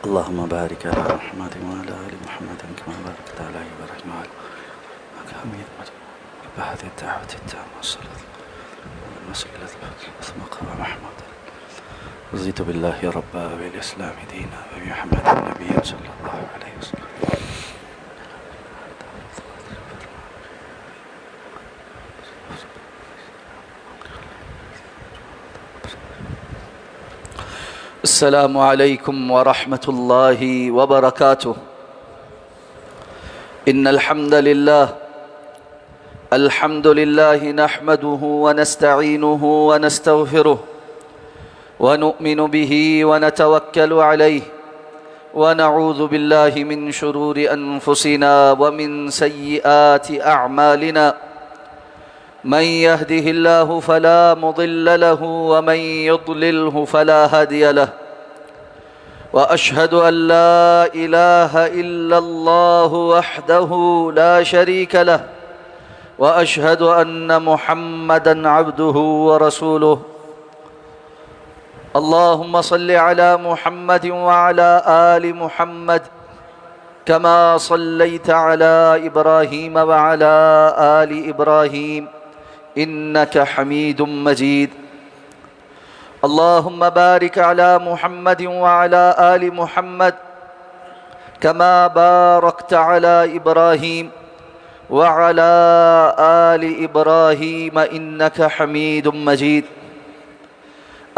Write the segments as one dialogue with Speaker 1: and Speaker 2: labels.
Speaker 1: اللهم بارك على محمد وعلى آل محمد كما باركت على إبراهيم وعلى آل حميد مجيد. بهذه الدعوة التامة والصلاة والوسيلة ثم قام محمود رضيت بالله ربا وبالإسلام دينا وبمحمد نبيا صلى الله عليه وسلم. السلام عليكم ورحمة الله وبركاته. إن الحمد لله نحمده ونستعينه ونستغفره ونؤمن به ونتوكل عليه ونعوذ بالله من شرور أنفسنا ومن سيئات أعمالنا. من يهده الله فلا مضل له ومن يضلله فلا هادي له. وأشهد أن لا إله إلا الله وحده لا شريك له وأشهد أن محمدًا عبده ورسوله. اللهم صل على محمد وعلى آل محمد كما صليت على إبراهيم وعلى آل إبراهيم إنك حميد مجيد. اللهم بارك على محمد وعلى آل محمد كما باركت على إبراهيم وعلى آل إبراهيم إنك حميد مجيد.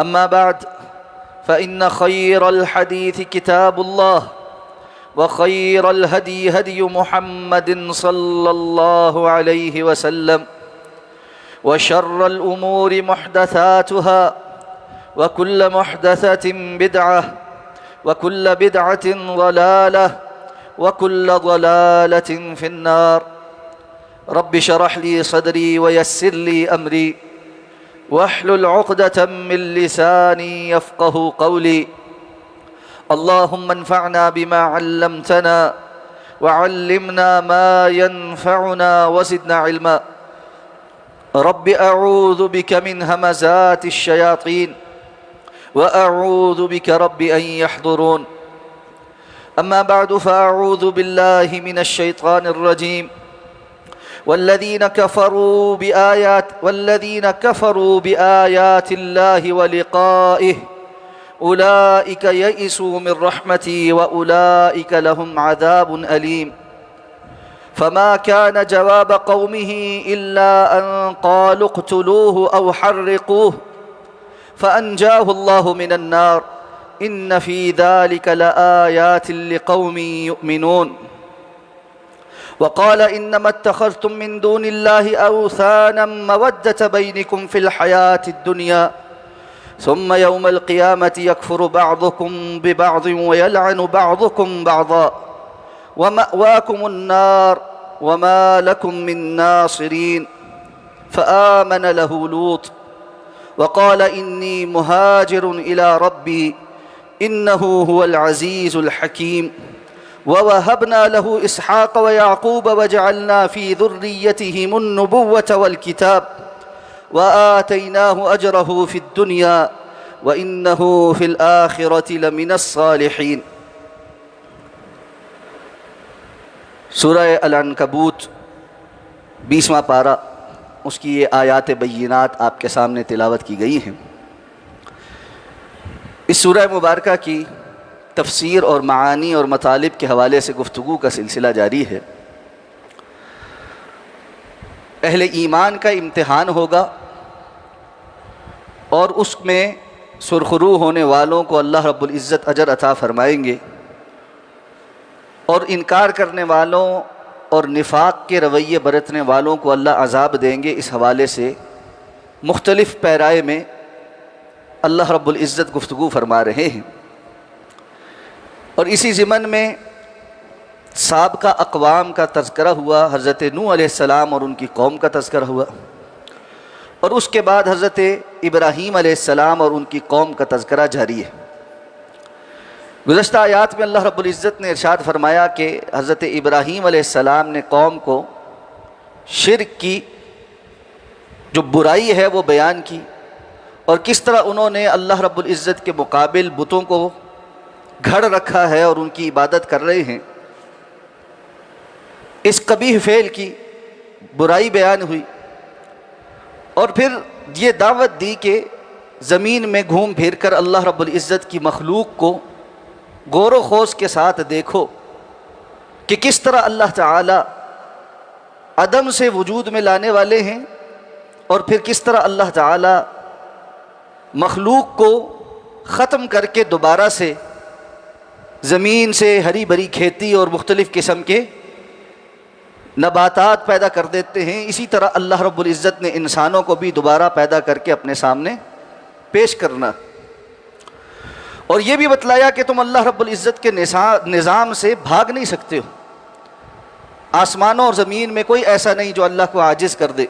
Speaker 1: أما بعد فإن خير الحديث كتاب الله وخير الهدي هدي محمد صلى الله عليه وسلم وشر الأمور محدثاتها وكل محدثة بدعة وكل بدعة ضلالة وكل ضلالة في النار. رب اشرح لي صدري ويسر لي أمري واحلل عقدة من لساني يفقه قولي. اللهم انفعنا بما علمتنا وعلمنا ما ينفعنا وزدنا علما. رب أعوذ بك من همزات الشياطين وأعوذ بك رب أن يحضرون. أما بعد فأعوذ بالله من الشيطان الرجيم. والذين كفروا بآيات الله ولقائه أولئك يئسوا من رحمتي وأولئك لهم عذاب أليم. فما كان جواب قومه إلا أن قالوا اقتلوه أو حرقوه فأنجاه الله من النار. إن في ذلك لآيات لقوم يؤمنون. وقال إنما اتخذتم من دون الله أوثانا مودة بينكم في الحياة الدنيا ثم يوم القيامة يكفر بعضكم ببعض ويلعن بعضكم بعضا ومأواكم النار وما لكم من ناصرين. فآمن له لوط وقال إني مهاجر إلى ربي إنه هو العزيز الحكيم. ووهبنا له إسحاق ويعقوب وجعلنا في ذريتهم النبوة والكتاب وآتيناه أجره في الدنيا وإنه في الآخرة لمن الصالحين. سورہ العنکبوت 20واں پارہ، اس کی یہ آیات بینات آپ کے سامنے تلاوت کی گئی ہیں۔ اس سورہ مبارکہ کی تفسیر اور معانی اور مطالب کے حوالے سے گفتگو کا سلسلہ جاری ہے۔ اہل ایمان کا امتحان ہوگا اور اس میں سرخرو ہونے والوں کو اللہ رب العزت اجر عطا فرمائیں گے، اور انکار کرنے والوں اور نفاق کے رویے برتنے والوں کو اللہ عذاب دیں گے۔ اس حوالے سے مختلف پیرائے میں اللہ رب العزت گفتگو فرما رہے ہیں، اور اسی ضمن میں سابقہ اقوام کا تذکرہ ہوا، حضرت نوح علیہ السلام اور ان کی قوم کا تذکرہ ہوا، اور اس کے بعد حضرت ابراہیم علیہ السلام اور ان کی قوم کا تذکرہ جاری ہے۔ گزشتہ آیات میں اللہ رب العزت نے ارشاد فرمایا کہ حضرت ابراہیم علیہ السلام نے قوم کو شرک کی جو برائی ہے وہ بیان کی، اور کس طرح انہوں نے اللہ رب العزت کے مقابل بتوں کو گھڑ رکھا ہے اور ان کی عبادت کر رہے ہیں، اس قبیح فعل کی برائی بیان ہوئی، اور پھر یہ دعوت دی کہ زمین میں گھوم پھر کر اللہ رب العزت کی مخلوق کو غور و خوض کے ساتھ دیکھو کہ کس طرح اللہ تعالی عدم سے وجود میں لانے والے ہیں، اور پھر کس طرح اللہ تعالی مخلوق کو ختم کر کے دوبارہ سے زمین سے ہری بھری کھیتی اور مختلف قسم کے نباتات پیدا کر دیتے ہیں۔ اسی طرح اللہ رب العزت نے انسانوں کو بھی دوبارہ پیدا کر کے اپنے سامنے پیش کرنا، اور یہ بھی بتلایا کہ تم اللہ رب العزت کے نظام سے بھاگ نہیں سکتے ہو۔ آسمانوں اور زمین میں کوئی ایسا نہیں جو اللہ کو عاجز کر دے،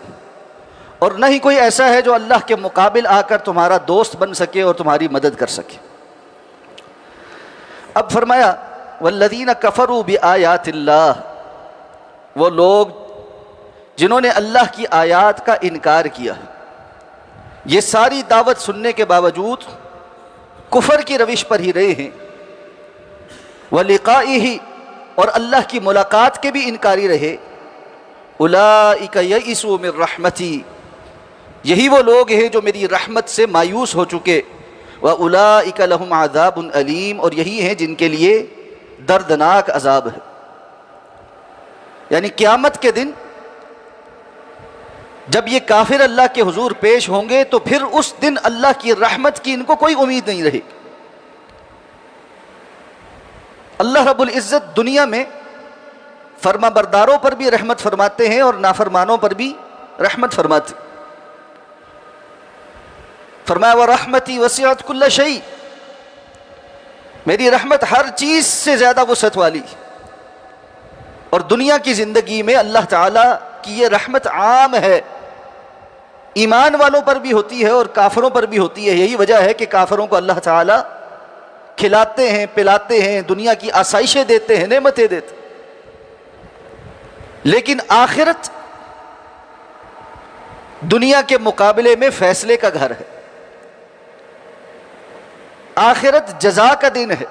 Speaker 1: اور نہ ہی کوئی ایسا ہے جو اللہ کے مقابل آ کر تمہارا دوست بن سکے اور تمہاری مدد کر سکے۔ اب فرمایا والذین کفروا بآیات اللہ، وہ لوگ جنہوں نے اللہ کی آیات کا انکار کیا، یہ ساری دعوت سننے کے باوجود کفر کی روش پر ہی رہے ہیں، وَلِقَائِهِ، اور اللہ کی ملاقات کے بھی انکاری رہے، اولئک یئسوا من رحمتی، یہی وہ لوگ ہیں جو میری رحمت سے مایوس ہو چکے، وَأُولَئِكَ لَهُمْ عَذَابٌ أَلِيمٌ، اور یہی ہیں جن کے لیے دردناک عذاب ہے۔ یعنی قیامت کے دن جب یہ کافر اللہ کے حضور پیش ہوں گے تو پھر اس دن اللہ کی رحمت کی ان کو کوئی امید نہیں رہے۔ اللہ رب العزت دنیا میں فرما برداروں پر بھی رحمت فرماتے ہیں اور نافرمانوں پر بھی رحمت فرماتے ہیں۔ فرمایا وَرَحْمَتِي وَسِعَتْ كُلَّ شَيْءٍ، میری رحمت ہر چیز سے زیادہ وسعت والی، اور دنیا کی زندگی میں اللہ تعالیٰ کی یہ رحمت عام ہے، ایمان والوں پر بھی ہوتی ہے اور کافروں پر بھی ہوتی ہے۔ یہی وجہ ہے کہ کافروں کو اللہ تعالیٰ کھلاتے ہیں، پلاتے ہیں، دنیا کی آسائشیں دیتے ہیں، نعمتیں دیتے ہیں، لیکن آخرت دنیا کے مقابلے میں فیصلے کا گھر ہے۔ آخرت جزا کا دن ہے،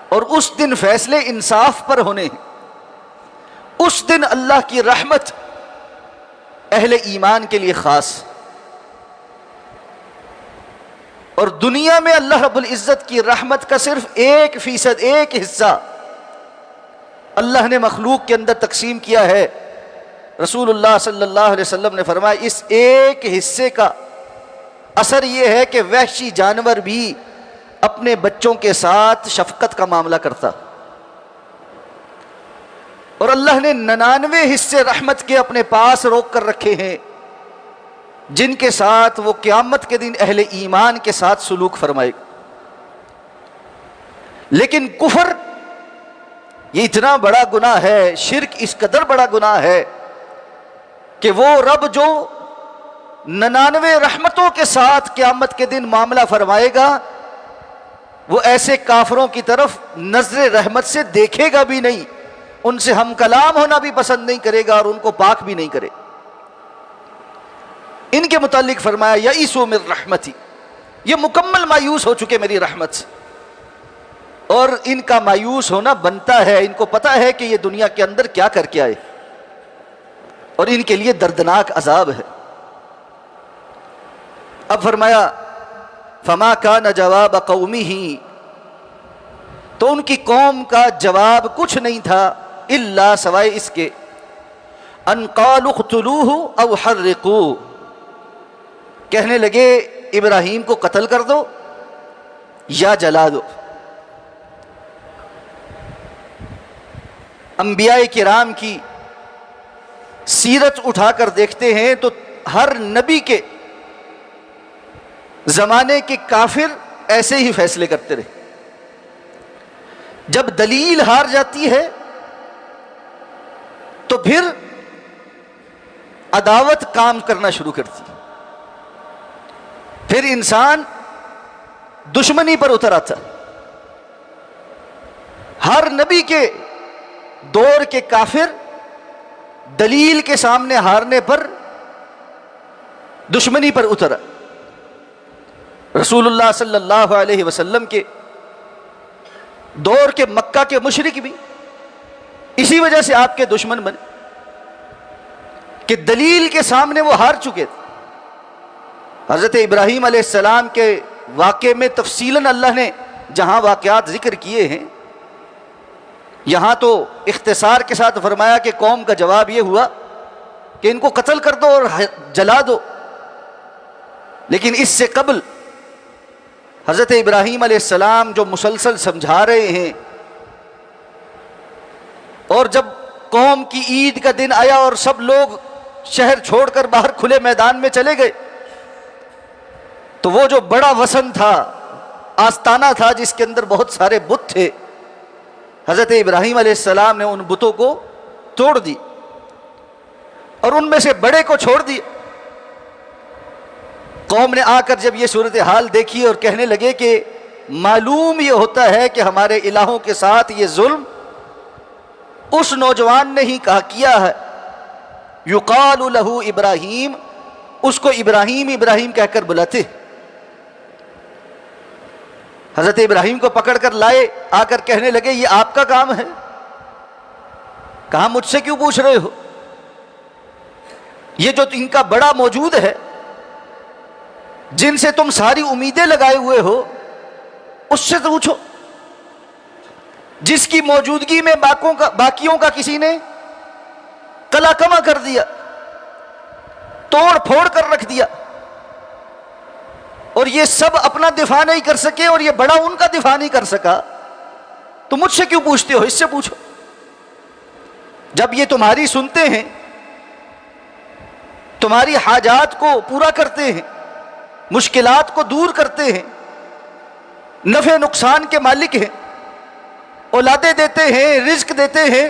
Speaker 1: اور اس دن فیصلے انصاف پر ہونے ہیں۔ اس دن اللہ کی رحمت اہل ایمان کے لیے خاص، اور دنیا میں اللہ رب العزت کی رحمت کا صرف 1%، ایک حصہ اللہ نے مخلوق کے اندر تقسیم کیا ہے۔ رسول اللہ صلی اللہ علیہ وسلم نے فرمایا اس ایک حصے کا اثر یہ ہے کہ وحشی جانور بھی اپنے بچوں کے ساتھ شفقت کا معاملہ کرتا، اور اللہ نے 99 حصے رحمت کے اپنے پاس روک کر رکھے ہیں، جن کے ساتھ وہ قیامت کے دن اہل ایمان کے ساتھ سلوک فرمائے گا۔ لیکن کفر یہ اتنا بڑا گناہ ہے، شرک اس قدر بڑا گناہ ہے کہ وہ رب جو 99 رحمتوں کے ساتھ قیامت کے دن معاملہ فرمائے گا، وہ ایسے کافروں کی طرف نظر رحمت سے دیکھے گا بھی نہیں، ان سے ہم کلام ہونا بھی پسند نہیں کرے گا اور ان کو پاک بھی نہیں کرے۔ ان کے متعلق فرمایا یئسوا من رحمتی، یہ مکمل مایوس ہو چکے میری رحمت سے، اور ان کا مایوس ہونا بنتا ہے، ان کو پتا ہے کہ یہ دنیا کے اندر کیا کر کے آئے، اور ان کے لیے دردناک عذاب ہے۔ اب فرمایا فما کان جواب قومہ، تو ان کی قوم کا جواب کچھ نہیں تھا الا سوائے اس کے ان قالوا اقتلوہ او حرقوہ، کہنے لگے ابراہیم کو قتل کر دو یا جلا دو۔ انبیاء کرام کی سیرت اٹھا کر دیکھتے ہیں تو ہر نبی کے زمانے کے کافر ایسے ہی فیصلے کرتے رہے، جب دلیل ہار جاتی ہے تو پھر عداوت کام کرنا شروع کرتی، پھر انسان دشمنی پر اتر آتا۔ ہر نبی کے دور کے کافر دلیل کے سامنے ہارنے پر دشمنی پر اترا۔ رسول اللہ صلی اللہ علیہ وسلم کے دور کے مکہ کے مشرک بھی اسی وجہ سے آپ کے دشمن بنے کہ دلیل کے سامنے وہ ہار چکے تھے۔ حضرت ابراہیم علیہ السلام کے واقعے میں تفصیلاً اللہ نے جہاں واقعات ذکر کیے ہیں، یہاں تو اختصار کے ساتھ فرمایا کہ قوم کا جواب یہ ہوا کہ ان کو قتل کر دو اور جلا دو، لیکن اس سے قبل حضرت ابراہیم علیہ السلام جو مسلسل سمجھا رہے ہیں، اور جب قوم کی عید کا دن آیا اور سب لوگ شہر چھوڑ کر باہر کھلے میدان میں چلے گئے، تو وہ جو بڑا وثن تھا، آستانہ تھا جس کے اندر بہت سارے بت تھے، حضرت ابراہیم علیہ السلام نے ان بتوں کو توڑ دی اور ان میں سے بڑے کو چھوڑ دی۔ قوم نے آ کر جب یہ صورتحال دیکھی اور کہنے لگے کہ معلوم یہ ہوتا ہے کہ ہمارے الہوں کے ساتھ یہ ظلم اس نوجوان نے ہی کہا کیا ہے، یقال لہ ابراہیم، اس کو ابراہیم ابراہیم کہہ کر بلاتے۔ حضرت ابراہیم کو پکڑ کر لائے، آ کر کہنے لگے یہ آپ کا کام ہے؟ کہا مجھ سے کیوں پوچھ رہے ہو؟ یہ جو ان کا بڑا موجود ہے، جن سے تم ساری امیدیں لگائے ہوئے ہو، اس سے تو پوچھو، جس کی موجودگی میں باقیوں کا کسی نے کلا کما کر دیا، توڑ پھوڑ کر رکھ دیا، اور یہ سب اپنا دفاع نہیں کر سکے اور یہ بڑا ان کا دفاع نہیں کر سکا، تو مجھ سے کیوں پوچھتے ہو؟ اس سے پوچھو۔ جب یہ تمہاری سنتے ہیں، تمہاری حاجات کو پورا کرتے ہیں، مشکلات کو دور کرتے ہیں، نفع نقصان کے مالک ہیں، اولادیں دیتے ہیں، رزق دیتے ہیں،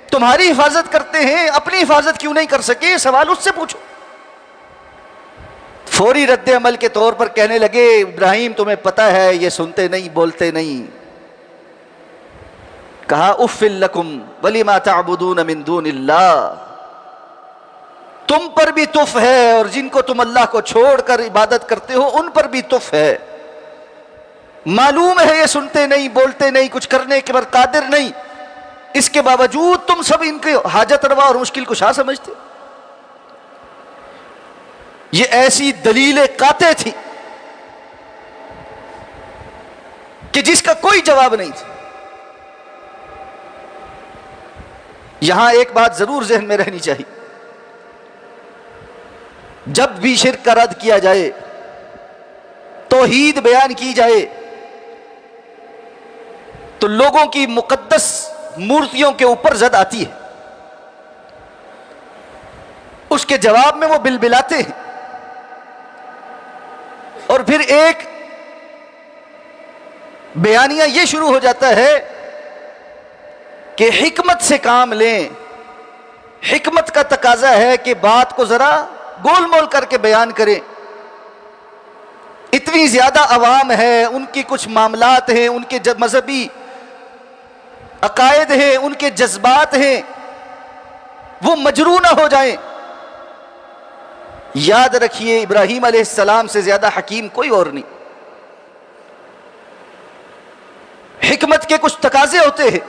Speaker 1: تمہاری حفاظت کرتے ہیں، اپنی حفاظت کیوں نہیں کر سکے؟ یہ سوال اس سے پوچھو۔ فوری رد عمل کے طور پر کہنے لگے ابراہیم تمہیں پتہ ہے یہ سنتے نہیں، بولتے نہیں۔ کہا اف لکم ولما تعبدون من دون اللہ، تم پر بھی تف ہے اور جن کو تم اللہ کو چھوڑ کر عبادت کرتے ہو ان پر بھی تف ہے۔ معلوم ہے یہ سنتے نہیں، بولتے نہیں، کچھ کرنے کے پر قادر نہیں، اس کے باوجود تم سب ان کے حاجت روا اور مشکل کشا سمجھتے۔ یہ ایسی دلیل قاطع تھی کہ جس کا کوئی جواب نہیں تھا۔ یہاں ایک بات ضرور ذہن میں رہنی چاہیے، جب بھی شرک کا رد کیا جائے، توحید بیان کی جائے، تو لوگوں کی مقدس مورتیوں کے اوپر زد آتی ہے، اس کے جواب میں وہ بلبلاتے ہیں، اور پھر ایک بیانیہ یہ شروع ہو جاتا ہے کہ حکمت سے کام لیں۔ حکمت کا تقاضا ہے کہ بات کو ذرا گول مول کر کے بیان کریں۔ اتنی زیادہ عوام ہے، ان کی کچھ معاملات ہیں، ان کے مذہبی عقائد ہیں، ان کے جذبات ہیں، وہ مجروح نہ ہو جائیں۔ یاد رکھیے ابراہیم علیہ السلام سے زیادہ حکیم کوئی اور نہیں۔ حکمت کے کچھ تقاضے ہوتے ہیں۔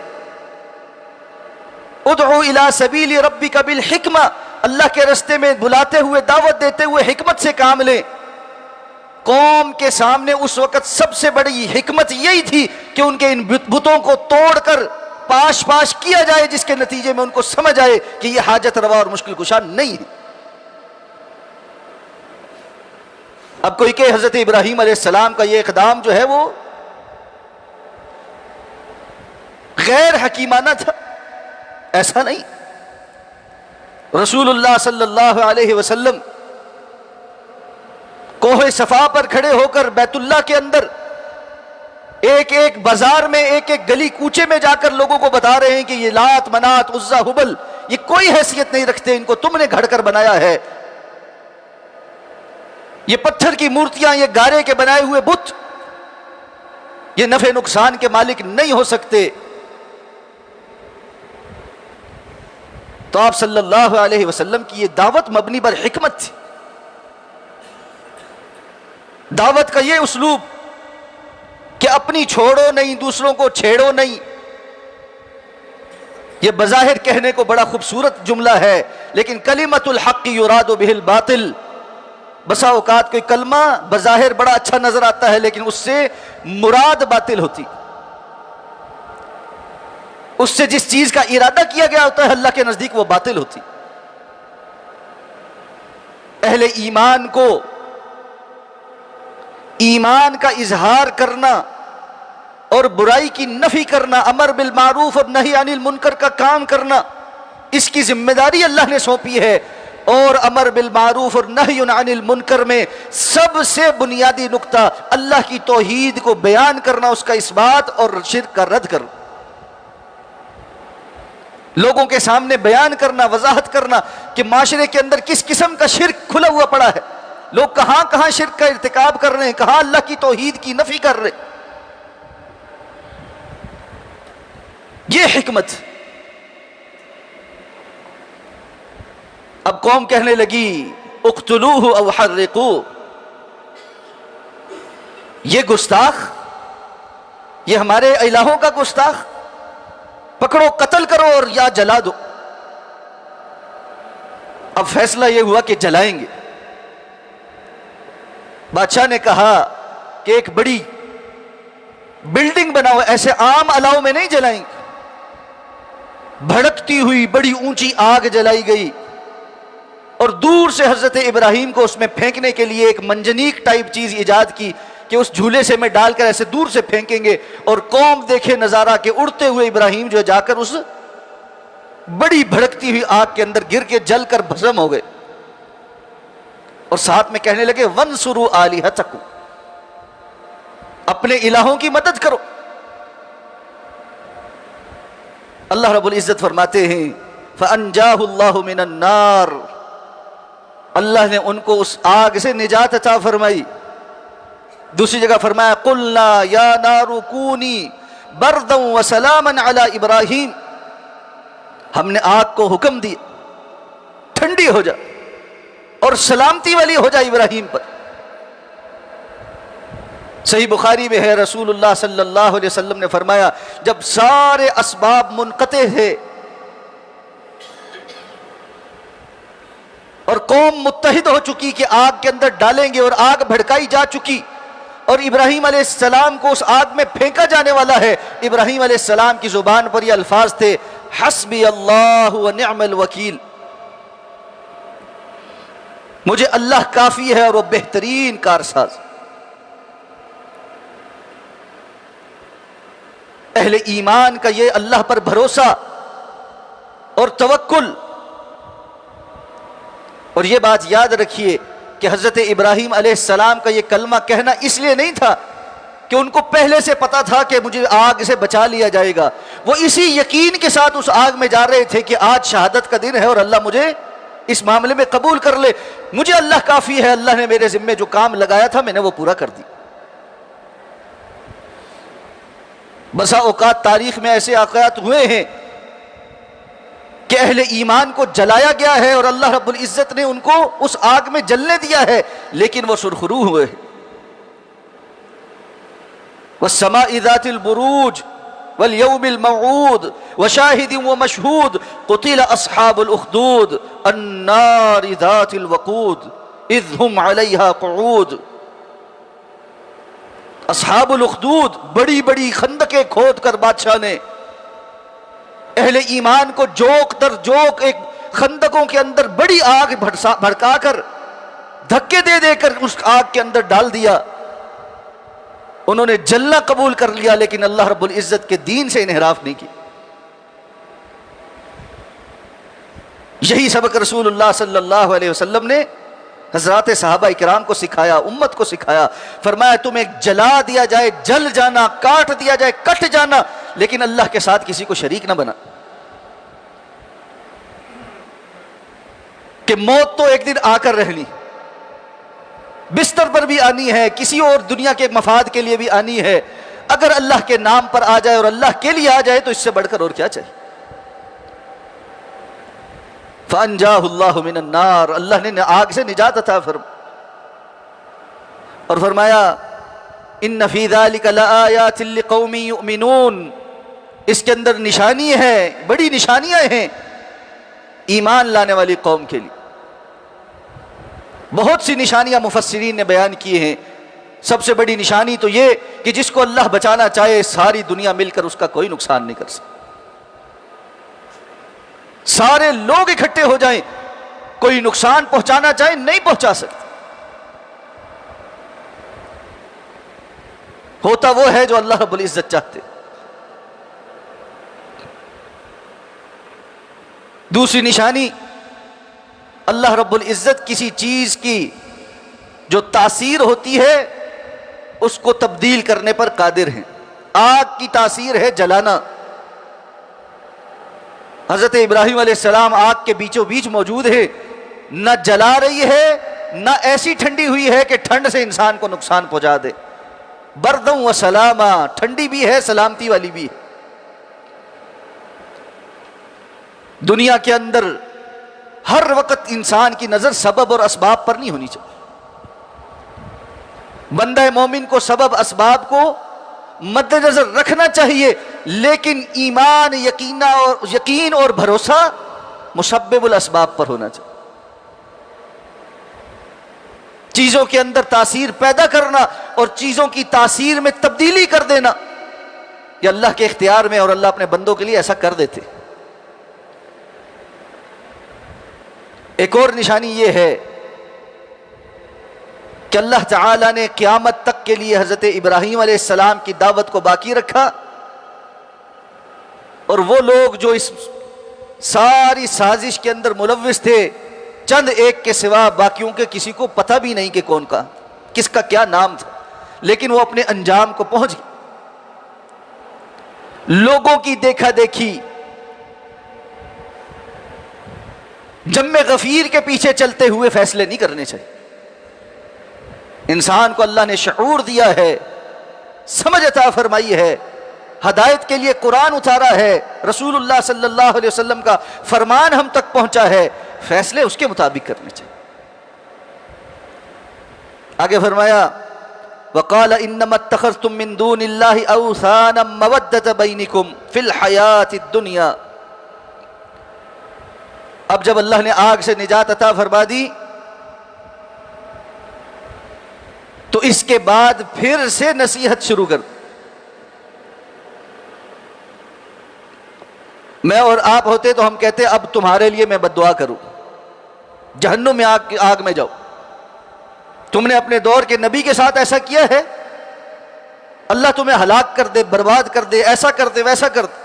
Speaker 1: ادعو الی سبیل ربک بالحکمہ، اللہ کے راستے میں بلاتے ہوئے، دعوت دیتے ہوئے حکمت سے کام لیں۔ قوم کے سامنے اس وقت سب سے بڑی حکمت یہی تھی کہ ان کے ان بتوں کو توڑ کر پاش پاش کیا جائے، جس کے نتیجے میں ان کو سمجھ آئے کہ یہ حاجت روا اور مشکل کشا نہیں ہے۔ اب کوئی کہ حضرت ابراہیم علیہ السلام کا یہ اقدام جو ہے وہ غیر حکیمانہ تھا، ایسا نہیں۔ رسول اللہ صلی اللہ علیہ وسلم کوہ صفا پر کھڑے ہو کر بیت اللہ کے اندر ایک ایک بازار میں، ایک ایک گلی کوچے میں جا کر لوگوں کو بتا رہے ہیں کہ یہ لات منات عزا ہبل یہ کوئی حیثیت نہیں رکھتے، ان کو تم نے گھڑ کر بنایا ہے۔ یہ پتھر کی مورتیاں، یہ گارے کے بنائے ہوئے بت، یہ نفع نقصان کے مالک نہیں ہو سکتے۔ تو آپ صلی اللہ علیہ وسلم کی یہ دعوت مبنی پر حکمت تھی۔ دعوت کا یہ اسلوب کہ اپنی چھوڑو نہیں، دوسروں کو چھیڑو نہیں. یہ بظاہر کہنے کو بڑا خوبصورت جملہ ہے، لیکن کلمۃ الحق یراد بہ الباطل. بسا اوقات کوئی کلمہ بظاہر بڑا اچھا نظر آتا ہے، لیکن اس سے مراد باطل ہوتی. اس سے جس چیز کا ارادہ کیا گیا ہوتا ہے اللہ کے نزدیک وہ باطل ہوتی. اہل ایمان کو ایمان کا اظہار کرنا اور برائی کی نفی کرنا، امر بالمعروف اور نہی عن المنکر کا کام کرنا، اس کی ذمہ داری اللہ نے سونپی ہے. اور امر بالمعروف اور نہی عن المنکر میں سب سے بنیادی نقطہ اللہ کی توحید کو بیان کرنا، اس کا اثبات اور شرک کا رد کرنا، لوگوں کے سامنے بیان کرنا، وضاحت کرنا کہ معاشرے کے اندر کس قسم کا شرک کھلا ہوا پڑا ہے، لوگ کہاں کہاں شرک کا ارتکاب کر رہے ہیں، کہاں اللہ کی توحید کی نفی کر رہے ہیں. یہ حکمت. اب قوم کہنے لگی اقتلوہ او حرقوہ، یہ گستاخ، یہ ہمارے الہوں کا گستاخ، پکڑو قتل کرو اور یا جلا دو. اب فیصلہ یہ ہوا کہ جلائیں گے. بادشاہ نے کہا کہ ایک بڑی بلڈنگ بناؤ، ایسے عام الاؤ میں نہیں جلائیں گے. بھڑکتی ہوئی بڑی اونچی آگ جلائی گئی اور دور سے حضرت ابراہیم کو اس میں پھینکنے کے لیے ایک منجنیق ٹائپ چیز ایجاد کی کہ اس جھولے سے میں ڈال کر ایسے دور سے پھینکیں گے اور قوم دیکھے نظارہ کہ اڑتے ہوئے ابراہیم جو جا کر اس بڑی بھڑکتی ہوئی آگ کے اندر گر کے جل کر بھسم ہو گئے. اور ساتھ میں کہنے لگے وَانْصُرُوا آلِهَتَكُمْ، اپنے الہوں کی مدد کرو. اللہ رب العزت فرماتے ہیں فَأَنْجَاهُ اللَّهُ مِنَ النَّارِ، اللہ نے ان کو اس آگ سے نجات عطا فرمائی. دوسری جگہ فرمایا قُلْنَا يَا نَارُ كُونِي بَرْدًا وَسَلَامًا عَلَى إِبْرَاهِيمَ، ہم نے آگ کو حکم دیا ٹھنڈی ہو جا اور سلامتی والی ہو جائے ابراہیم پر. صحیح بخاری میں ہے رسول اللہ صلی اللہ علیہ وسلم نے فرمایا جب سارے اسباب منقطع ہے اور قوم متحد ہو چکی کہ آگ کے اندر ڈالیں گے اور آگ بھڑکائی جا چکی اور ابراہیم علیہ السلام کو اس آگ میں پھینکا جانے والا ہے، ابراہیم علیہ السلام کی زبان پر یہ الفاظ تھے حسبی اللہ ونعم الوکیل، مجھے اللہ کافی ہے اور وہ بہترین کارساز. اہل ایمان کا یہ اللہ پر بھروسہ اور توکل. اور یہ بات یاد رکھیے کہ حضرت ابراہیم علیہ السلام کا یہ کلمہ کہنا اس لیے نہیں تھا کہ ان کو پہلے سے پتا تھا کہ مجھے آگ سے بچا لیا جائے گا، وہ اسی یقین کے ساتھ اس آگ میں جا رہے تھے کہ آج شہادت کا دن ہے اور اللہ مجھے اس معاملے میں قبول کر لے، مجھے اللہ کافی ہے، اللہ نے میرے ذمے جو کام لگایا تھا میں نے وہ پورا کر دی. بسا اوقات تاریخ میں ایسے واقعات ہوئے ہیں کہ اہل ایمان کو جلایا گیا ہے اور اللہ رب العزت نے ان کو اس آگ میں جلنے دیا ہے لیکن وہ سرخرو ہوئے ہیں. والسماء ذات البروج واليوم الموعود وشاهد ومشهود قتل اصحاب الاخدود النار ذات الوقود اذ هم عليها قعود. اصحاب الاخدود بڑی بڑی خندقیں کھود کر بادشاہ نے اہل ایمان کو جوک در جوک ایک خندقوں کے اندر بڑی آگ بھڑکا کر دھکے دے دے کر اس آگ کے اندر ڈال دیا. انہوں نے جلنا قبول کر لیا لیکن اللہ رب العزت کے دین سے انحراف نہیں کی. یہی سبق رسول اللہ صلی اللہ علیہ وسلم نے حضرات صحابہ اکرام کو سکھایا، امت کو سکھایا. فرمایا تمہیں جلا دیا جائے جل جانا، کاٹ دیا جائے کٹ جانا، لیکن اللہ کے ساتھ کسی کو شریک نہ بنا. کہ موت تو ایک دن آ کر رہنی، بستر پر بھی آنی ہے، کسی اور دنیا کے مفاد کے لیے بھی آنی ہے. اگر اللہ کے نام پر آ جائے اور اللہ کے لیے آ جائے تو اس سے بڑھ کر اور کیا چاہیے. فَأَنْجَاهُ اللَّهُ مِنَ النَّارِ، اللہ نے آگ سے نجات عطا فرمایا اور فرمایا ان فی ذلک لآیات لقوم یؤمنون، اس کے اندر نشانی ہے، بڑی نشانیاں ہیں ایمان لانے والی قوم کے لیے۔ بہت سی نشانیاں مفسرین نے بیان کی ہیں۔ سب سے بڑی نشانی تو یہ کہ جس کو اللہ بچانا چاہے ساری دنیا مل کر اس کا کوئی نقصان نہیں کر سکتی۔ سارے لوگ اکٹھے ہو جائیں، کوئی نقصان پہنچانا چاہے نہیں پہنچا سکتے۔ ہوتا وہ ہے جو اللہ رب العزت چاہتے۔ دوسری نشانی، اللہ رب العزت کسی چیز کی جو تاثیر ہوتی ہے اس کو تبدیل کرنے پر قادر ہیں۔ آگ کی تاثیر ہے جلانا۔ حضرت ابراہیم علیہ السلام آگ کے بیچوں بیچ موجود ہے، نہ جلا رہی ہے نہ ایسی ٹھنڈی ہوئی ہے کہ ٹھنڈ سے انسان کو نقصان پہنچا دے۔ بردوں و سلاما، ٹھنڈی بھی ہے سلامتی والی بھی ہے۔ دنیا کے اندر ہر وقت انسان کی نظر سبب اور اسباب پر نہیں ہونی چاہیے۔ بندہ مومن کو سبب اسباب کو مد نظر رکھنا چاہیے، لیکن ایمان، یقین اور بھروسہ مسبب الاسباب پر ہونا چاہیے۔ چیزوں کے اندر تاثیر پیدا کرنا اور چیزوں کی تاثیر میں تبدیلی کر دینا یہ اللہ کے اختیار میں، اور اللہ اپنے بندوں کے لیے ایسا کر دیتے۔ ایک اور نشانی یہ ہے کہ اللہ تعالیٰ نے قیامت تک کے لیے حضرت ابراہیم علیہ السلام کی دعوت کو باقی رکھا، اور وہ لوگ جو اس ساری سازش کے اندر ملوث تھے، چند ایک کے سوا باقیوں کے کسی کو پتہ بھی نہیں کہ کون کا کس کا کیا نام تھا، لیکن وہ اپنے انجام کو پہنچ گئے۔ لوگوں کی دیکھا دیکھی، جم غفیر کے پیچھے چلتے ہوئے فیصلے نہیں کرنے چاہیے۔ انسان کو اللہ نے شعور دیا ہے، سمجھ عطا فرمائی ہے، ہدایت کے لیے قرآن اتارا ہے، رسول اللہ صلی اللہ علیہ وسلم کا فرمان ہم تک پہنچا ہے، فیصلے اس کے مطابق کرنے چاہیے۔ آگے فرمایا وَقَالَ إِنَّمَا اتَّخَذْتُم مِّن دُونِ اللَّهِ أَوْثَانًا مَّوَدَّةَ بَيْنِكُمْ فِي الْحَيَاةِ الدُّنْيَا۔ اب جب اللہ نے آگ سے نجات عطا فرما دی تو اس کے بعد پھر سے نصیحت شروع کر۔ میں اور آپ ہوتے تو ہم کہتے اب تمہارے لیے میں بد دعا کروں، جہنم میں آگ میں جاؤ۔ تم نے اپنے دور کے نبی کے ساتھ ایسا کیا ہے، اللہ تمہیں ہلاک کر دے، برباد کر دے، ایسا کر دے، ویسا کر دے۔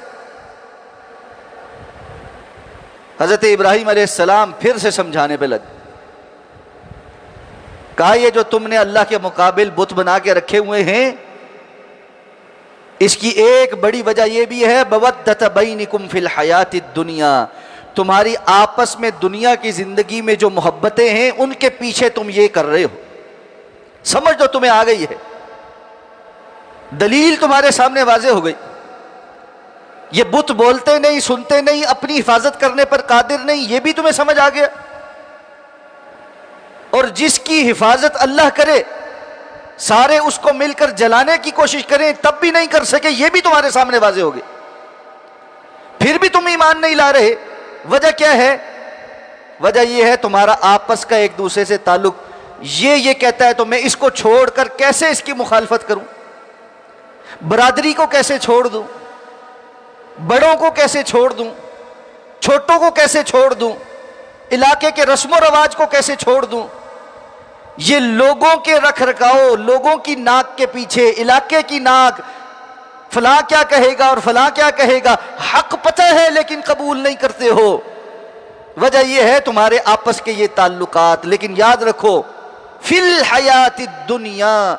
Speaker 1: حضرت ابراہیم علیہ السلام پھر سے سمجھانے پہ لگے، کہا یہ جو تم نے اللہ کے مقابل بت بنا کے رکھے ہوئے ہیں، اس کی ایک بڑی وجہ یہ بھی ہے بودۃ بینکم فی الحیات الدنیا، تمہاری آپس میں دنیا کی زندگی میں جو محبتیں ہیں ان کے پیچھے تم یہ کر رہے ہو۔ سمجھ تو تمہیں آ گئی ہے، دلیل تمہارے سامنے واضح ہو گئی۔ یہ بت بولتے نہیں، سنتے نہیں، اپنی حفاظت کرنے پر قادر نہیں، یہ بھی تمہیں سمجھ آ گیا۔ اور جس کی حفاظت اللہ کرے، سارے اس کو مل کر جلانے کی کوشش کریں تب بھی نہیں کر سکے، یہ بھی تمہارے سامنے واضح ہو گئی۔ پھر بھی تم ایمان نہیں لا رہے، وجہ کیا ہے؟ وجہ یہ ہے تمہارا آپس کا ایک دوسرے سے تعلق، یہ کہتا ہے تو میں اس کو چھوڑ کر کیسے اس کی مخالفت کروں، برادری کو کیسے چھوڑ دوں، بڑوں کو کیسے چھوڑ دوں، چھوٹوں کو کیسے چھوڑ دوں، علاقے کے رسم و رواج کو کیسے چھوڑ دوں۔ یہ لوگوں کے رکھ رکھاؤ، لوگوں کی ناک کے پیچھے، علاقے کی ناک، فلاں کیا کہے گا اور فلاں کیا کہے گا، حق پتہ ہے لیکن قبول نہیں کرتے ہو۔ وجہ یہ ہے تمہارے آپس کے یہ تعلقات۔ لیکن یاد رکھو فی الحیات الدنیا،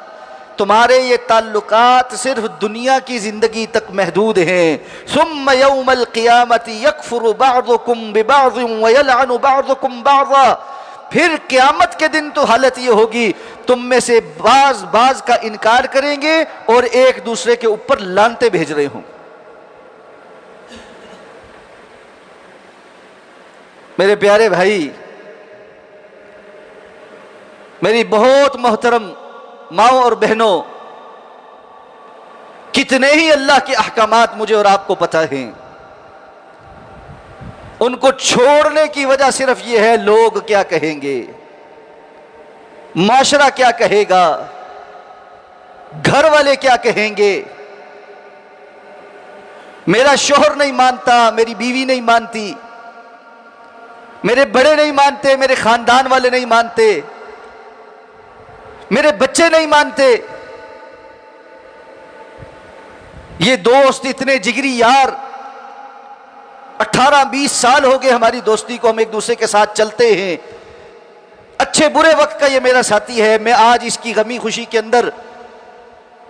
Speaker 1: تمہارے یہ تعلقات صرف دنیا کی زندگی تک محدود ہیں۔ ثم یوم القیامت یکفر بعضکم ببعض ویلعن بعضکم بعضا، پھر قیامت کے دن تو حالت یہ ہوگی تم میں سے بعض کا انکار کریں گے اور ایک دوسرے کے اوپر لعنتیں بھیج رہے ہوں۔ میرے پیارے بھائی، میری بہت محترم ماؤں اور بہنوں، کتنے ہی اللہ کے احکامات مجھے اور آپ کو پتہ ہیں، ان کو چھوڑنے کی وجہ صرف یہ ہے لوگ کیا کہیں گے، معاشرہ کیا کہے گا، گھر والے کیا کہیں گے، میرا شوہر نہیں مانتا، میری بیوی نہیں مانتی، میرے بڑے نہیں مانتے، میرے خاندان والے نہیں مانتے، میرے بچے نہیں مانتے، یہ دوست اتنے جگری یار، 18-20 سال ہو گئے ہماری دوستی کو، ہم ایک دوسرے کے ساتھ چلتے ہیں، اچھے برے وقت کا یہ میرا ساتھی ہے، میں آج اس کی غمی خوشی کے اندر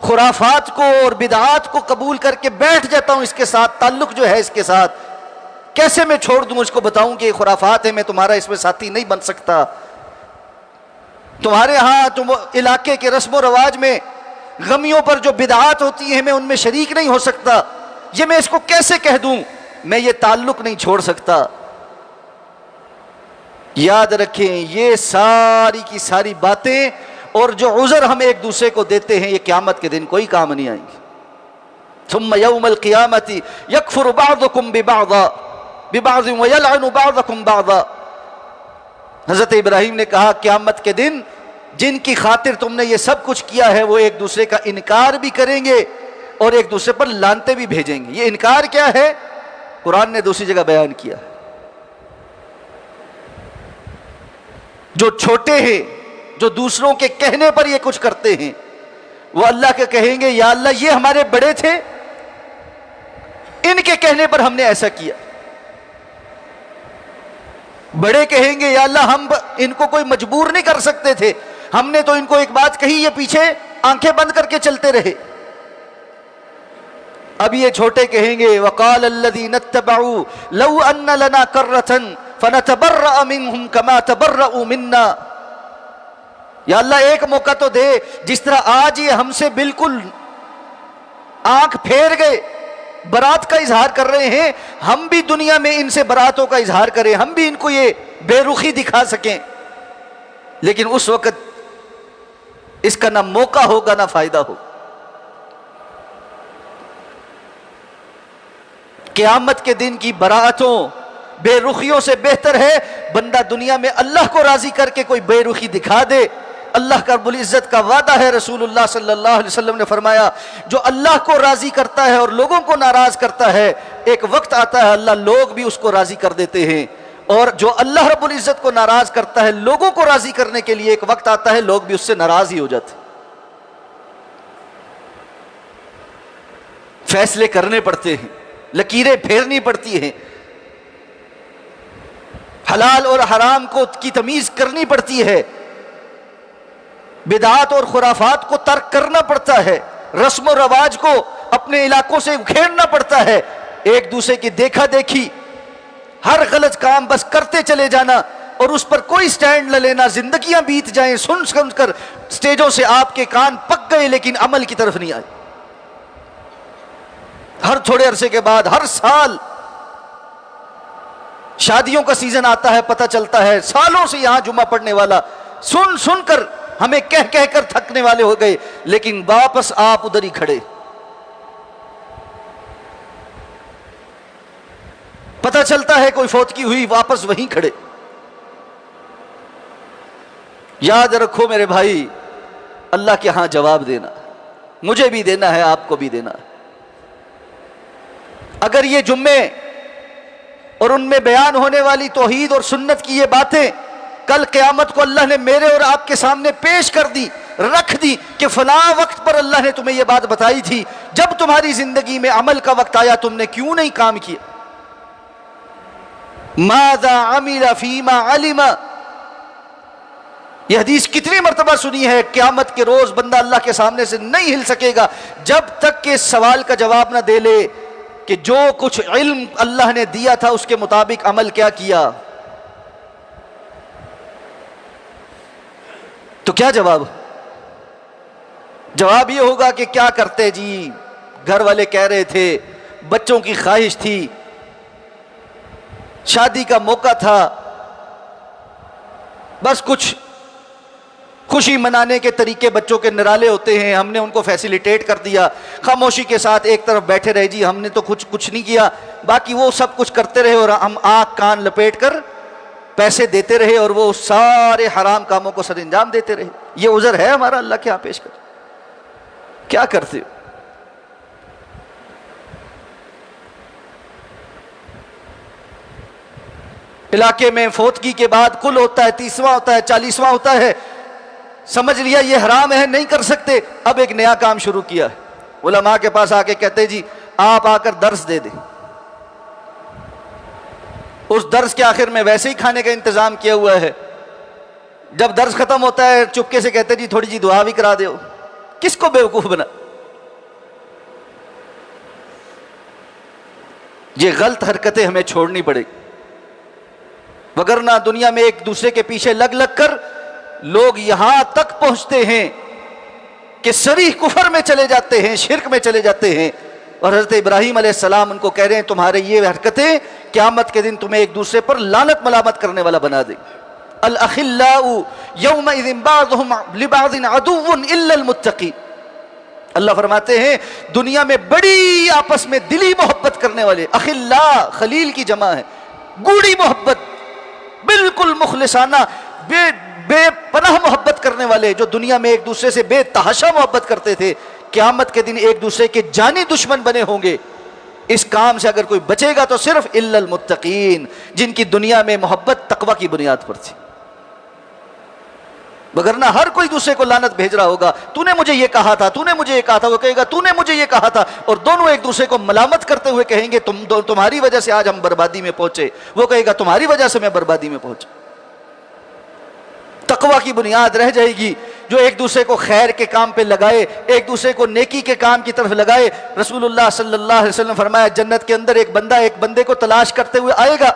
Speaker 1: خرافات کو اور بدعات کو قبول کر کے بیٹھ جاتا ہوں، اس کے ساتھ تعلق جو ہے اس کے ساتھ کیسے میں چھوڑ دوں، اس کو بتاؤں کہ یہ خرافات ہے، میں تمہارا اس میں ساتھی نہیں بن سکتا، تمہارے ہاں تم علاقے کے رسم و رواج میں غمیوں پر جو بدعات ہوتی ہیں میں ان میں شریک نہیں ہو سکتا، یہ میں اس کو کیسے کہہ دوں، میں یہ تعلق نہیں چھوڑ سکتا۔ یاد رکھیں یہ ساری کی ساری باتیں اور جو عذر ہم ایک دوسرے کو دیتے ہیں یہ قیامت کے دن کوئی کام نہیں آئیں گے۔ ثم یوم القیامت یکفر بعضکم ببعض ویلعن بعضکم بعضا، حضرت ابراہیم نے کہا قیامت کے دن جن کی خاطر تم نے یہ سب کچھ کیا ہے وہ ایک دوسرے کا انکار بھی کریں گے اور ایک دوسرے پر لعنتیں بھی بھیجیں گے۔ یہ انکار کیا ہے؟ قرآن نے دوسری جگہ بیان کیا، جو چھوٹے ہیں، جو دوسروں کے کہنے پر یہ کچھ کرتے ہیں، وہ اللہ کے کہیں گے یا اللہ یہ ہمارے بڑے تھے، ان کے کہنے پر ہم نے ایسا کیا۔ بڑے کہیں گے یا اللہ ہم ان کو کوئی مجبور نہیں کر سکتے تھے، ہم نے تو ان کو ایک بات کہی یہ پیچھے آنکھیں بند کر کے چلتے رہے۔ اب یہ چھوٹے کہیں گے وقال الذین اتبعوا لو ان لنا کرۃ فنتبرأ منهم كما تبرؤوا منا، یا اللہ ایک موقع تو دے، جس طرح آج یہ ہم سے بالکل آنکھ پھیر گئے، برات کا اظہار کر رہے ہیں، ہم بھی دنیا میں ان سے براتوں کا اظہار کریں، ہم بھی ان کو یہ بے رخی دکھا سکیں، لیکن اس وقت اس کا نہ موقع ہوگا نہ فائدہ ہوگا۔ قیامت کے دن کی براتوں بے رخیوں سے بہتر ہے بندہ دنیا میں اللہ کو راضی کر کے کوئی بے رخی دکھا دے۔ اللہ کا رب العزت کا وعدہ ہے، رسول اللہ صلی اللہ علیہ وسلم نے فرمایا جو اللہ کو راضی کرتا ہے اور لوگوں کو ناراض کرتا ہے، ایک وقت آتا ہے اللہ لوگ بھی اس کو راضی کر دیتے ہیں، اور جو اللہ رب العزت کو ناراض کرتا ہے لوگوں کو راضی کرنے کے لیے ایک وقت آتا ہے لوگ بھی اس سے ناراض ہی ہو جاتے، فیصلے کرنے پڑتے ہیں، لکیریں پھیرنی پڑتی ہیں، حلال اور حرام کو کی تمیز کرنی پڑتی ہے، بدعات اور خرافات کو ترک کرنا پڑتا ہے، رسم و رواج کو اپنے علاقوں سے اکھیڑنا پڑتا ہے، ایک دوسرے کی دیکھا دیکھی ہر غلط کام بس کرتے چلے جانا اور اس پر کوئی سٹینڈ نہ لینا، زندگیاں بیت جائیں سن سن کر سٹیجوں سے آپ کے کان پک گئے لیکن عمل کی طرف نہیں آئے۔ ہر تھوڑے عرصے کے بعد ہر سال شادیوں کا سیزن آتا ہے، پتہ چلتا ہے سالوں سے یہاں جمعہ پڑھنے والا سن سن کر ہمیں کہہ کہہ کر تھکنے والے ہو گئے، لیکن واپس آپ ادھر ہی کھڑے، پتہ چلتا ہے کوئی فوتگی ہوئی واپس وہیں کھڑے۔ یاد رکھو میرے بھائی، اللہ کے ہاں جواب دینا، مجھے بھی دینا ہے، آپ کو بھی دینا ہے۔ اگر یہ جمعے اور ان میں بیان ہونے والی توحید اور سنت کی یہ باتیں کل قیامت کو اللہ نے میرے اور آپ کے سامنے پیش کر دی، رکھ دی کہ فلاں وقت پر اللہ نے تمہیں یہ بات بتائی تھی، جب تمہاری زندگی میں عمل کا وقت آیا تم نے کیوں نہیں کام کیا؟ ماذا عمل فیما علم، یہ حدیث کتنی مرتبہ سنی ہے، قیامت کے روز بندہ اللہ کے سامنے سے نہیں ہل سکے گا جب تک کہ اس سوال کا جواب نہ دے لے کہ جو کچھ علم اللہ نے دیا تھا اس کے مطابق عمل کیا کیا۔ تو کیا جواب؟ جواب یہ ہوگا کہ کیا کرتے جی، گھر والے کہہ رہے تھے، بچوں کی خواہش تھی، شادی کا موقع تھا، بس کچھ خوشی منانے کے طریقے بچوں کے نرالے ہوتے ہیں، ہم نے ان کو فیسیلیٹیٹ کر دیا، خاموشی کے ساتھ ایک طرف بیٹھے رہے، جی ہم نے تو کچھ نہیں کیا، باقی وہ سب کچھ کرتے رہے اور ہم آنکھ کان لپیٹ کر پیسے دیتے رہے اور وہ سارے حرام کاموں کو سر انجام دیتے رہے۔ یہ عذر ہے ہمارا اللہ کے ہاں پیش کر؟ کیا کرتے ہو؟ علاقے میں فوتگی کے بعد کل ہوتا ہے، 30واں ہوتا ہے، 40واں ہوتا ہے، سمجھ لیا یہ حرام ہے، نہیں کر سکتے، اب ایک نیا کام شروع کیا ہے، علماء کے پاس آ کے کہتے جی آپ آ کر درس دے دیں، اس درس کے آخر میں ویسے ہی کھانے کا انتظام کیا ہوا ہے، جب درس ختم ہوتا ہے چپکے سے کہتے جی تھوڑی جی دعا بھی کرا دو۔ کس کو بیوقوف بنا؟ یہ غلط حرکتیں ہمیں چھوڑنی پڑے، وگرنہ دنیا میں ایک دوسرے کے پیچھے لگ لگ کر لوگ یہاں تک پہنچتے ہیں کہ صریح کفر میں چلے جاتے ہیں، شرک میں چلے جاتے ہیں، اور حضرت ابراہیم علیہ السلام ان کو کہہ رہے ہیں تمہارے یہ حرکتیں قیامت کے دن تمہیں ایک دوسرے پر لعنت ملامت کرنے والا بنا دے۔ الاخلاء یومئذ بعضهم لبعض عدو الا المتقین، اللہ فرماتے ہیں دنیا میں بڑی آپس میں دلی محبت کرنے والے، اخلاء خلیل کی جمع ہے، گوڑی محبت، بالکل مخلصانہ بے پناہ محبت کرنے والے جو دنیا میں ایک دوسرے سے بے تحاشا محبت کرتے تھے، قیامت کے دن ایک دوسرے کے جانی دشمن بنے ہوں گے۔ اس کام سے اگر کوئی بچے گا تو صرف الا المتقین، جن کی دنیا میں محبت تقوی کی بنیاد پر تھی، وگرنہ ہر کوئی دوسرے کو لعنت بھیج رہا ہوگا، تو نے مجھے یہ کہا تھا، تو نے مجھے یہ کہا تھا، وہ کہے گا تو نے مجھے یہ کہا تھا، اور دونوں ایک دوسرے کو ملامت کرتے ہوئے کہیں گے تمہاری وجہ سے آج ہم بربادی میں پہنچے، وہ کہے گا تمہاری وجہ سے میں بربادی میں پہنچا۔ تقوی کی بنیاد رہ جائے گی، جو ایک دوسرے کو خیر کے کام پہ لگائے، ایک دوسرے کو نیکی کے کام کی طرف لگائے۔ رسول اللہ صلی اللہ علیہ وسلم فرمایا جنت کے اندر ایک بندہ ایک بندے کو تلاش کرتے ہوئے آئے گا،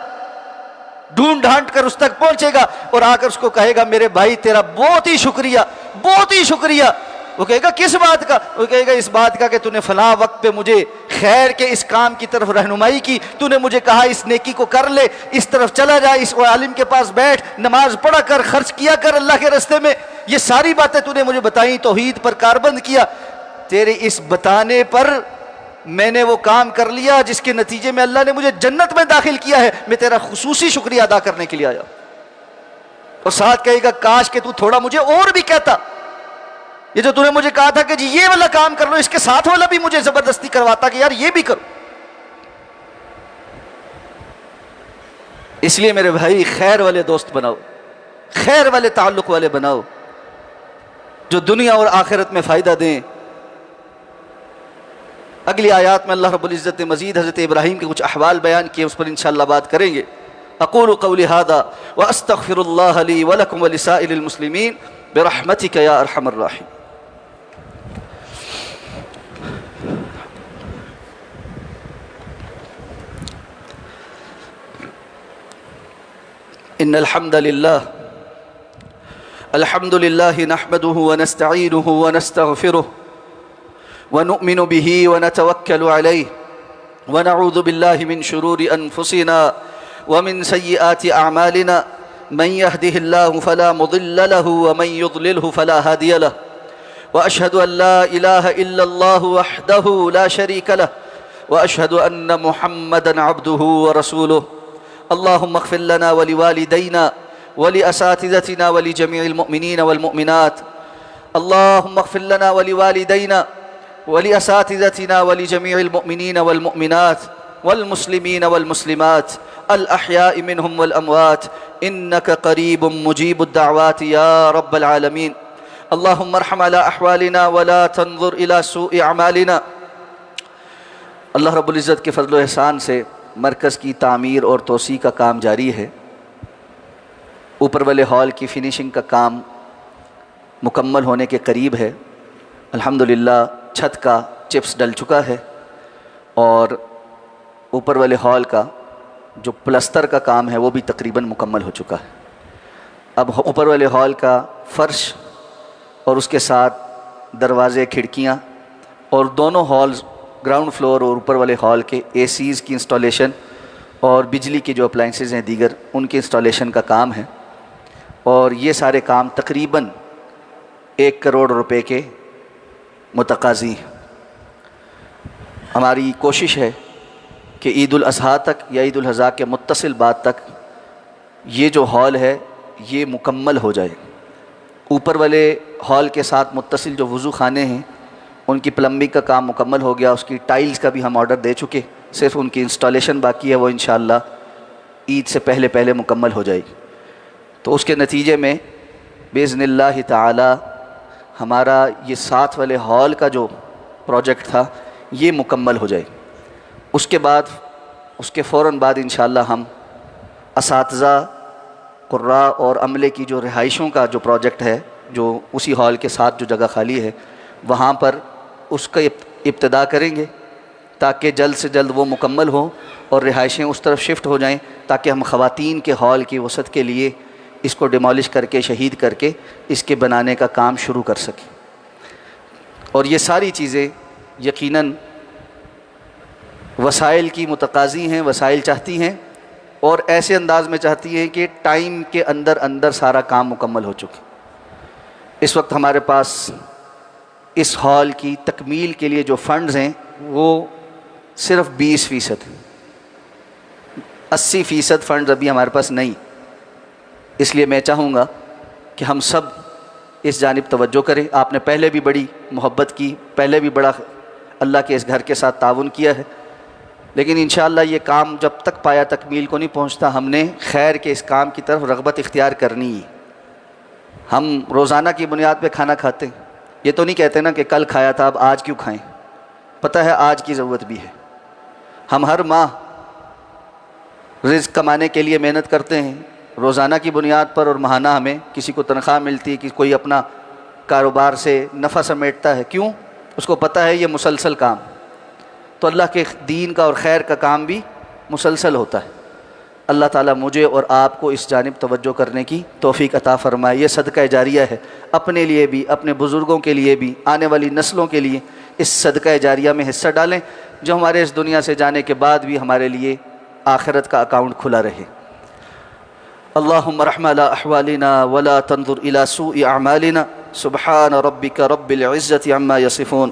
Speaker 1: ڈھونڈ ڈھانٹ کر اس تک پہنچے گا اور آ کر اس کو کہے گا میرے بھائی تیرا بہت ہی شکریہ، بہت ہی شکریہ۔ وہ کہے گا کس بات کا؟ وہ کہے گا اس بات کا کہ تو نے فلاں وقت پہ مجھے خیر کے اس کام کی طرف رہنمائی کی، تو نے مجھے کہا اس نیکی کو کر لے، اس طرف چلا جا، اس عالم کے پاس بیٹھ، نماز پڑھا کر، خرچ کیا کر اللہ کے راستے میں، یہ ساری باتیں تو نے مجھے بتائیں، توحید پر کاربند کیا، تیرے اس بتانے پر میں نے وہ کام کر لیا جس کے نتیجے میں اللہ نے مجھے جنت میں داخل کیا ہے، میں تیرا خصوصی شکریہ ادا کرنے کے لیے آیا۔ اور ساتھ کہے گا کاش کہ تو تھوڑا مجھے اور بھی کہتا، یہ جو نے مجھے کہا تھا کہ جی یہ والا کام کر لو، اس کے ساتھ والا بھی مجھے زبردستی کرواتا کہ یار یہ بھی کرو۔ اس لیے میرے بھائی خیر والے دوست بناؤ، خیر والے تعلق والے بناؤ، جو دنیا اور آخرت میں فائدہ دیں۔ اگلی آیات میں اللہ رب العزت نے مزید حضرت ابراہیم کے کچھ احوال بیان کیے، اس پر انشاءاللہ بات کریں گے۔ اقول قولی ھذا واستغفر اللہ لی ولکم ولسائر المسلمین برحمتک یا ارحم الراحمین۔ ان الحمد للہ نحمده ونستعینه ونستغفره ونؤمن به ونتوکل علیہ ونعوذ باللہ من شرور انفسنا ومن سیئات اعمالنا من يهده الله فلا مضل له ومن يضلله فلا هادي له واشهد ان لا اله الا الله وحده لا شريك له واشهد ان محمدا عبده ورسوله اللهم اغفر لنا ولوالدينا ولأساتذتنا ولجميع المؤمنين والمؤمنات اللهم اغفر لنا ولوالدينا ولأساتذتنا ولجميع المؤمنين والمؤمنات والمسلمين والمسلمات الأحياء منهم والأموات إنك قريب مجيب الدعوات يا رب العالمين اللهم ارحم على أحوالنا ولا تنظر إلى سوء أعمالنا۔ اللہ رب العزت کے فضل و احسان سے مرکز کی تعمیر اور توسیع کا کام جاری ہے۔ اوپر والے ہال کی فنیشنگ کا کام مکمل ہونے کے قریب ہے، الحمدللہ چھت کا چپس ڈل چکا ہے، اور اوپر والے ہال کا جو پلستر کا کام ہے وہ بھی تقریباً مکمل ہو چکا ہے۔ اب اوپر والے ہال کا فرش اور اس کے ساتھ دروازے، کھڑکیاں، اور دونوں ہالز گراؤنڈ فلور اور اوپر والے ہال کے اے سیز کی انسٹالیشن اور بجلی کے جو اپلائنسز ہیں دیگر ان کے انسٹالیشن کا کام ہے، اور یہ سارے کام تقریباً 1 کروڑ روپے کے متقاضی ہیں۔ ہماری کوشش ہے کہ عید الاضحیٰ تک یا عید الاضحیٰ کے متصل بعد تک یہ جو ہال ہے یہ مکمل ہو جائے۔ اوپر والے ہال کے ساتھ متصل جو وضو خانے ہیں ان کی پلمبنگ کا کام مکمل ہو گیا، اس کی ٹائلز کا بھی ہم آرڈر دے چکے، صرف ان کی انسٹالیشن باقی ہے، وہ انشاءاللہ عید سے پہلے مکمل ہو جائے گی۔ تو اس کے نتیجے میں باذن اللہ تعالی ہمارا یہ ساتھ والے ہال کا جو پروجیکٹ تھا یہ مکمل ہو جائے۔ اس کے بعد اس کے فوراً بعد انشاءاللہ ہم اساتذہ، قراء اور عملے کی جو رہائشوں کا جو پروجیکٹ ہے، جو اسی ہال کے ساتھ جو جگہ خالی ہے وہاں پر اس کا ابتدا کریں گے تاکہ جلد سے جلد وہ مکمل ہو اور رہائشیں اس طرف شفٹ ہو جائیں، تاکہ ہم خواتین کے ہال کی وسعت کے لیے اس کو ڈیمالش کر کے شہید کر کے اس کے بنانے کا کام شروع کر سکیں۔ اور یہ ساری چیزیں یقیناً وسائل کی متقاضی ہیں، وسائل چاہتی ہیں اور ایسے انداز میں چاہتی ہیں کہ ٹائم کے اندر سارا کام مکمل ہو چکے۔ اس وقت ہمارے پاس اس ہال کی تکمیل کے لیے جو فنڈز ہیں وہ صرف 20% ہیں، 80% فنڈز ابھی ہمارے پاس نہیں۔ اس لیے میں چاہوں گا کہ ہم سب اس جانب توجہ کریں۔ آپ نے پہلے بھی بڑی محبت کی، پہلے بھی بڑا اللہ کے اس گھر کے ساتھ تعاون کیا ہے، لیکن انشاءاللہ یہ کام جب تک پایا تکمیل کو نہیں پہنچتا، ہم نے خیر کے اس کام کی طرف رغبت اختیار کرنی ہے۔ ہم روزانہ کی بنیاد پہ کھانا کھاتے ہیں، یہ تو نہیں کہتے نا کہ کل کھایا تھا اب آج کیوں کھائیں، پتہ ہے آج کی ضرورت بھی ہے۔ ہم ہر ماہ رزق کمانے کے لیے محنت کرتے ہیں روزانہ کی بنیاد پر، اور ماہانہ ہمیں کسی کو تنخواہ ملتی ہے، کوئی اپنا کاروبار سے نفع سمیٹتا ہے، کیوں؟ اس کو پتہ ہے یہ مسلسل کام، تو اللہ کے دین کا اور خیر کا کام بھی مسلسل ہوتا ہے۔ اللہ تعالیٰ مجھے اور آپ کو اس جانب توجہ کرنے کی توفیق عطا فرمائے۔ یہ صدقہ جاریہ ہے، اپنے لیے بھی، اپنے بزرگوں کے لیے بھی، آنے والی نسلوں کے لیے اس صدقہ جاریہ میں حصہ ڈالیں، جو ہمارے اس دنیا سے جانے کے بعد بھی ہمارے لیے آخرت کا اکاؤنٹ کھلا رہے۔ اللہم رحم علی احوالنا ولا تنظر الى سوء اعمالنا سبحان ربک رب العزة عما یصفون۔